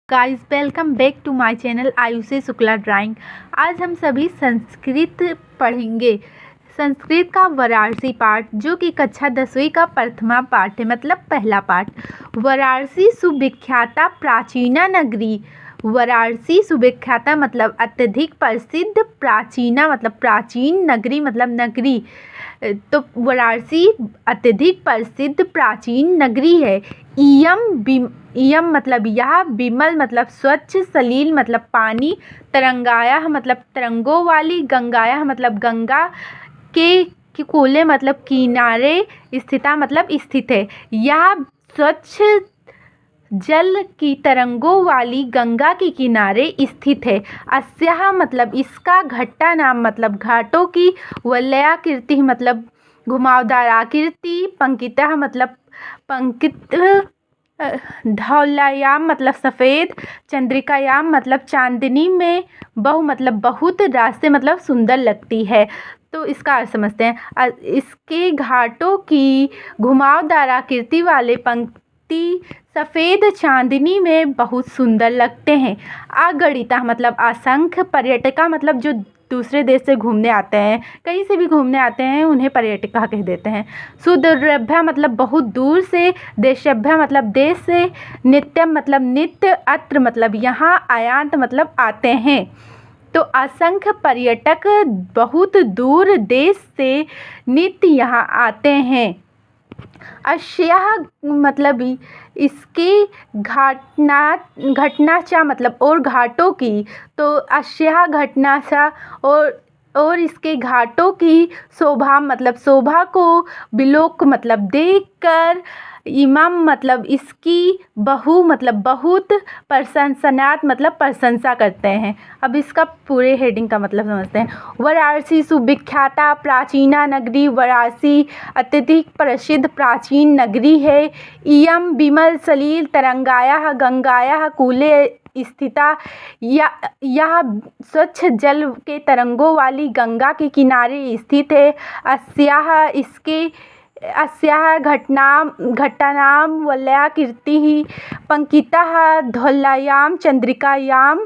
Guys welcome back to my channel Ayushi Shukla drawing. आज हम सभी संस्कृत पढ़ेंगे। संस्कृत का वाराणसी पाठ जो कि कक्षा 10वीं का प्रथमा पाठ है, मतलब पहला पाठ। वाराणसी सुविख्याता प्राचीना नगरी। वाराणसी सुविख्याता मतलब अत्यधिक प्रसिद्ध, प्राचीना मतलब प्राचीन, नगरी मतलब नगरी। तो वाराणसी अत्यधिक प्रसिद्ध प्राचीन नगरी है। इयम मतलब यह, विमल मतलब स्वच्छ, सलील मतलब पानी, तरंगाया मतलब तरंगों वाली, गंगाया मतलब गंगा के कूले मतलब किनारे, स्थिता मतलब स्थित है। यह स्वच्छ जल की तरंगों वाली गंगा के किनारे स्थित है। अस्याह मतलब इसका, घट्टा नाम मतलब घाटों की, वलयाकृति मतलब घुमावदार आकृति, पंकितः मतलब पंकित, धौलायाम मतलब सफ़ेद, चंद्रिकायाम मतलब चांदनी में, बहु मतलब बहुत, रास्ते मतलब सुंदर लगती है। तो इसका अर्थ समझते हैं। इसके घाटों की घुमावदार आकृति वाले पंक्ति सफ़ेद चांदनी में बहुत सुंदर लगते हैं। अगणिता मतलब असंख्य, पर्यटका मतलब जो दूसरे देश से घूमने आते हैं, कहीं से भी घूमने आते हैं, उन्हें पर्यटका कह देते हैं। सुदूरभ्य मतलब बहुत दूर से, देशभ्य मतलब देश से, नित्यम मतलब नित्य, अत्र मतलब यहाँ, आयांत मतलब आते हैं। तो असंख्य पर्यटक बहुत दूर देश से नित्य यहाँ आते हैं। अस्याह मतलब इसके, घटनाचा मतलब और घाटों की, तो अस्याह घटनाचा और इसके घाटों की, शोभा मतलब शोभा को, बिलोक मतलब देखकर, इमाम मतलब इसकी, बहु मतलब बहुत, प्रशंसनात् मतलब प्रशंसा करते हैं। अब इसका पूरे हेडिंग का मतलब समझते हैं। वाराणसी सुविख्याता प्राचीना नगरी। वाराणसी अत्यधिक प्रसिद्ध प्राचीन नगरी है। इयं विमल सलील तरंगायाः गंगायाः कूले स्थिता। यह स्वच्छ जल के तरंगों वाली गंगा के किनारे स्थित है। अस्याः घट्टानां वलयाकृतिः, पंकितः धौलायां चंद्रिकायां,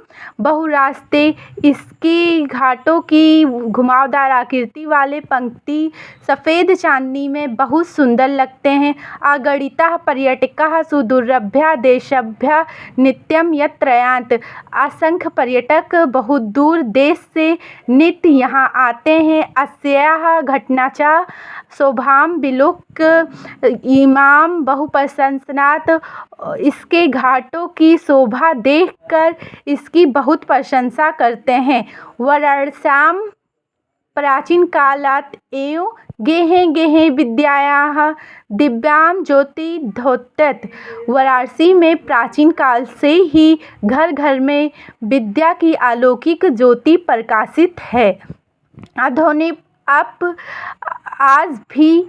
बहुरास्ते। इसकी घाटों की घुमावदार आकृति वाले पंक्ति सफ़ेद चांदनी में बहुत सुंदर लगते हैं। अगणितः पर्यटकाः सुदुर्लभ्या देशभ्यः नित्यं यत्र यान्ति। असंख्य पर्यटक बहुत दूर देश से नित्य यहाँ आते हैं। अस्याः घटनाचा शोभां बिलोक इमाम बहुप्रशंसनात्। इसके घाटों की शोभा देखकर इसकी बहुत प्रशंसा करते हैं। वाराणस्यां प्राचीन कालात् एव गेहे गेहे विद्यायाः दिव्यां ज्योति द्योतयत्। वाराणसी में प्राचीन काल से ही घर घर में विद्या की अलौकिक ज्योति प्रकाशित है। आधुनिक आज भी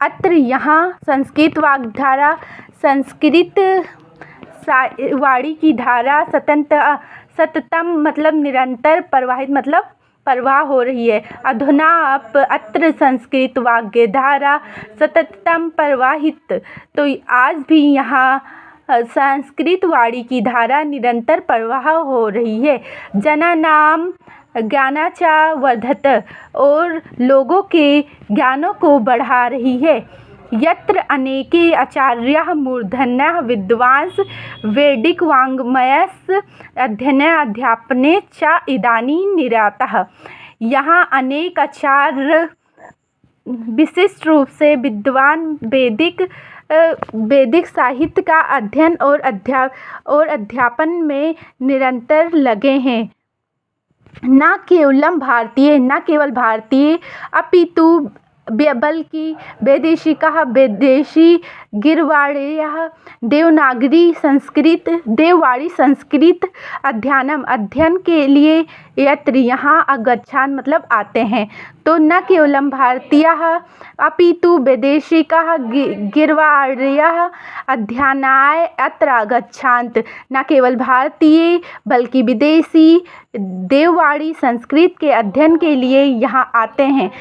अत्र यहाँ संस्कृत वाग्धारा, संस्कृत वाणी की धारा सततम मतलब निरंतर, प्रवाहित मतलब प्रवाह हो रही है। अधुना अत्र संस्कृत वाग्धारा सततम प्रवाहित। तो आज भी यहाँ संस्कृत वाणी की धारा निरंतर प्रवाह हो रही है। जनानां ज्ञानाचा वर्धत, और लोगों के ज्ञानों को बढ़ा रही है। यत्र अनेके आचार्याः मूर्धन्याः विद्वांस वैदिक वाङ्मयस्य अध्ययने अध्यापने च इदानीं निरताः। यहाँ अनेक आचार्य विशिष्ट रूप से विद्वान वैदिक साहित्य का अध्ययन और अध्यापन में निरंतर लगे हैं। न केवल भारतीय अपितु बल्कि वैदेशिकाः, विदेशी गिरवाणीयः देववाणी संस्कृत अध्ययन के लिए यत्र यहाँ आगच्छन् मतलब आते हैं। तो न केवलं भारतीयाः अपितु वैदेशिकाः गिरवाणीयः अध्ययनाय अत्र आगच्छन्ति। न केवल भारतीय बल्कि विदेशी देववाणी संस्कृत के अध्ययन के लिए यहाँ आते हैं।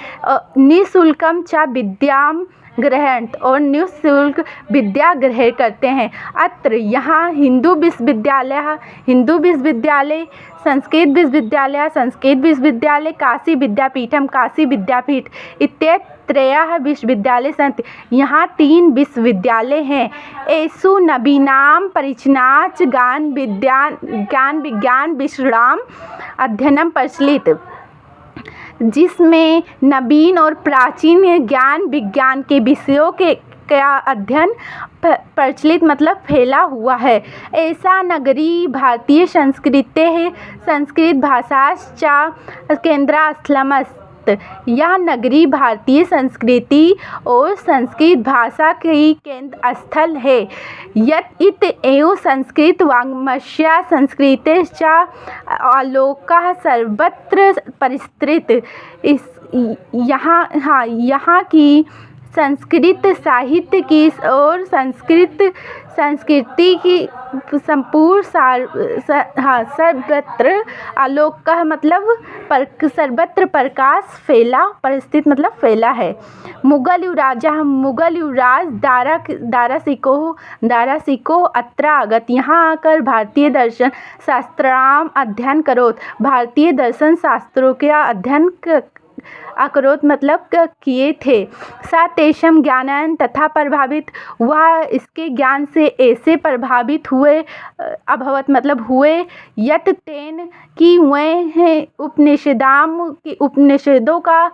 निःशुल्कं च विद्यां ग्रहण और निःशुल्क विद्या ग्रहण करते हैं। अत्र यहाँ हिंदू विश्वविद्यालय, संस्कृत विश्वविद्यालय, काशी विद्यापीठ इत्यत्रयः विश्वविद्यालय सन्ति। यहाँ 3 विश्वविद्यालय हैं। एषु नवीनां परिचनाच ज्ञान विज्ञान विषयाणाम् अध्ययनं प्रचलित, जिसमें नवीन और प्राचीन ज्ञान विज्ञान के विषयों का अध्ययन प्रचलित मतलब फैला हुआ है। ऐसा नगरी भारतीय संस्कृतेः संस्कृत भाषाश्च केन्द्रस्थलमस्ति। यह नगरी भारतीय संस्कृति और संस्कृत भाषा की केंद्र स्थल है। इत एव संस्कृत वाङ्मयस्य संस्कृतेश्च आलोकः सर्वत्र परिसृत। यहाँ की संस्कृत साहित्य की और संस्कृति की संपूर्ण सर्वत्र आलोक मतलब सर्वत्र प्रकाश फैला, परिस्थित मतलब फैला है। मुगल युवराज दारा सिकोह अत्र आगत। यहाँ आकर भारतीय दर्शन शास्त्राणाम् अध्ययन करोत। भारतीय दर्शन शास्त्रों का अध्ययन अकरोत मतलब किए थे। सा तेषां ज्ञानेन तथा प्रभावित, वह इसके ज्ञान से ऐसे प्रभावित हुए, अभवत मतलब हुए, यत तेन कि वह उपनिषदों का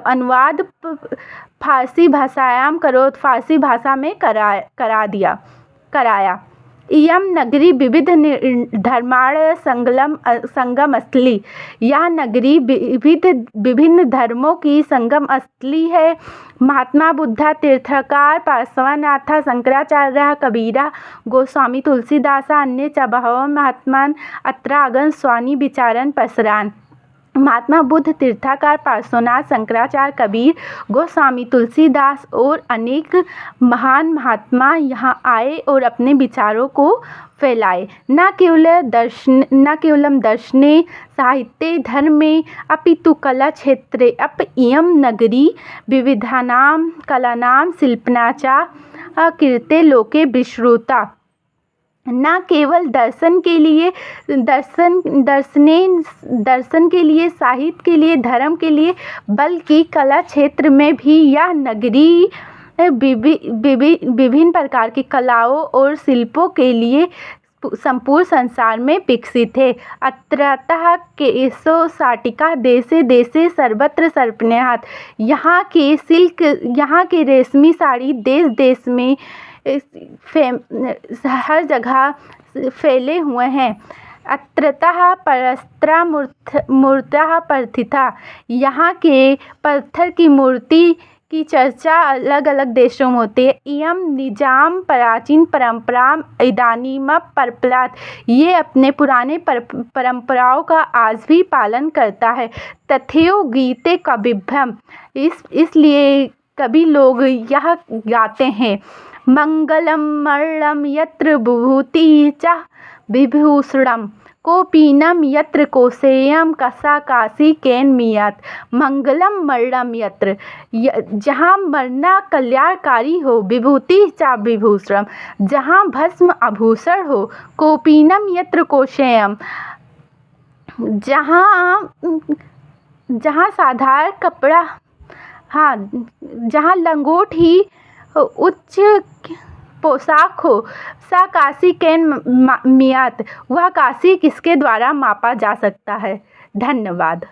अनुवाद फारसी भाषायां करोत, फारसी भाषा में कराया। इयं नगरी विविध धर्माण संगम स्थली। यह नगरी विभिन्न धर्मों की संगम स्थली है। महात्मा बुद्ध, तीर्थंकर, पार्श्वनाथ, शंकराचार्य, कबीर, गोस्वामी तुलसीदास, अन्य च बहवः महात्मानः अत्र आगताः स्वानि विचारान् प्रसरन्। महात्मा बुद्ध, तीर्थंकर, पार्श्वनाथ, शंकराचार्य, कबीर, गोस्वामी तुलसीदास और अनेक महान महात्मा यहाँ आए और अपने विचारों को फैलाए। न केवलं दर्शने, साहित्ये, धर्मे, अपितु कला क्षेत्रे इयं नगरी विविधानां कलानां शिल्पना च कीर्ते लोके विश्रुता। न केवल दर्शन के लिए, साहित्य के लिए, धर्म के लिए, बल्कि कला क्षेत्र में भी यह नगरी विभिन्न प्रकार की कलाओं और शिल्पों के लिए संपूर्ण संसार में विकसित है। अत्रतः केशो साटिका देशे देशे सर्वत्र सर्पण्यात्। यहाँ के रेशमी साड़ी देश देश में हर जगह फैले हुए हैं। अत्रतः परस्त्रा मूर्तः प्रथिता। यहाँ के पत्थर की मूर्ति की चर्चा अलग अलग देशों में होती है। इयं निजाम प्राचीन परंपरा इदानीम परपलात। ये अपने पुराने परंपराओं का आज भी पालन करता है। तथैव गीते कविभ्यम। इसलिए कवि लोग यह गाते हैं, मंगलम मरणम यत्र विभूति च विभूषणम, कोपीनम यत्र कोसेयम कसा काशी केन मियत। मंगलम मरणम यत्र, जहाँ मरना कल्याणकारी हो, विभूति च विभूषणम, जहाँ भस्म आभूषण हो, कोपीनम यत्र कोसेयम, जहाँ साधारण कपड़ा, जहाँ लंगोट ही उच्च पोशाक हो, सा काशी कैन मियात, वह काशी किसके द्वारा मापा जा सकता है। धन्यवाद।